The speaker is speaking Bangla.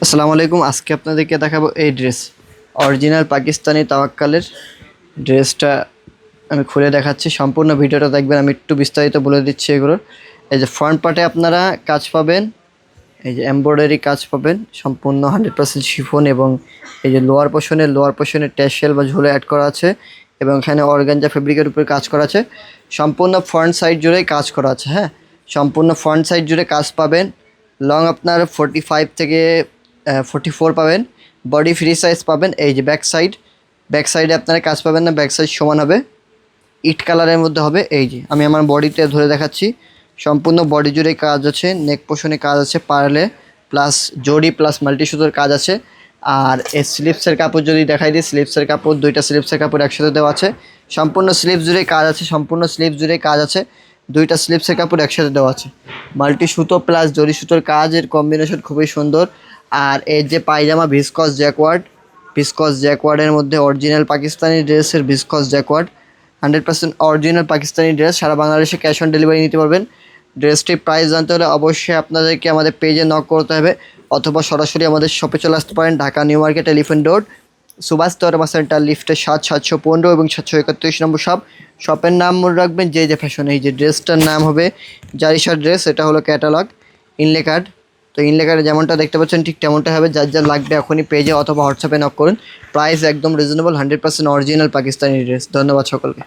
আসসালামু আলাইকুম। আজকে আপনাদেরকে দেখাবো এই ড্রেস, অরিজিনাল পাকিস্তানি তাওয়াক্কালের ড্রেসটা আমি খুলে দেখাচ্ছি। সম্পূর্ণ ভিডিওটা দেখবেন, আমি একটু বিস্তারিত বলে দিচ্ছি এগুলোর। এই যে ফ্রন্ট পার্টে আপনারা কাজ পাবেন, এই যে এমব্রয়ডারি কাজ পাবেন সম্পূর্ণ 100% শিফন, এবং এই যে লোয়ার পোর্শনে ট্যাসেল বা ঝুলে অ্যাড করা আছে, এবং এখানে অর্গানজা ফেব্রিকের উপরে কাজ করা আছে। সম্পূর্ণ ফ্রন্ট সাইড জুড়েই কাজ করা আছে। হ্যাঁ, সম্পূর্ণ ফ্রন্ট সাইড জুড়ে কাজ পাবেন। লং আপনার 45 থেকে 44 পাবেন। বডি ফ্রি সাইজ পাবেন। এই যে ব্যাক সাইডে আপনারা কাজ পাবেন না, ব্যাক সাইড সমান হবে, ইট কালারের মধ্যে হবে। এই যে আমি আমার বডিতে ধরে দেখাচ্ছি, সম্পূর্ণ বডি জুড়ে কাজ আছে, নেক পোর্শনে কাজ আছে, পার্লে প্লাস জড়ি প্লাস মাল্টি সুতোর কাজ আছে। আর এই স্লিপসের কাপড় যদি দেখাই দিই, স্লিপসের কাপড় দুইটা স্লিপসের কাপড় একসাথে দেওয়া আছে। সম্পূর্ণ স্লিপ জুড়ে কাজ আছে, দুইটা স্লিপসের কাপড় একসাথে দেওয়া আছে। মাল্টি সুতো প্লাস জড়ি সুতোর কাজের কম্বিনেশন খুবই সুন্দর। আর এর যে পায়জামা ভিসকস জ্যাকওয়ার্ডের মধ্যে অরিজিনাল পাকিস্তানি ড্রেসের viscose jacquard, 100% original Pakistani dress. সারা বাংলাদেশে ক্যাশ অন ডেলিভারি নিতে পারবেন। ড্রেসটির প্রাইস জানতে হলে অবশ্যই আপনাদেরকে আমাদের পেজে নক করতে হবে, অথবা সরাসরি আমাদের শপে চলে আসতে পারেন। Dhaka new market, elephant road, Subhash তরমা সেন্টার, লিফটে 715 এবং 731 নম্বর শপের নাম মনে রাখবেন যে ফ্যাশন। এই যে ড্রেসটার নাম হবে জারিশার ড্রেস, এটা হলো ক্যাটালগ ইনলে কার্ড। তো ইনলে কার্ডে যেমনটা দেখতে পাচ্ছেন ঠিক তেমনটা হবে। যার যা লাগবে এখনই পেজে অথবা হোয়াটসঅ্যাপে নক করুন। প্রাইস একদম রিজনেবল, 100% অরিজিনাল পাকিস্তানি ড্রেস। ধন্যবাদ সকলকে।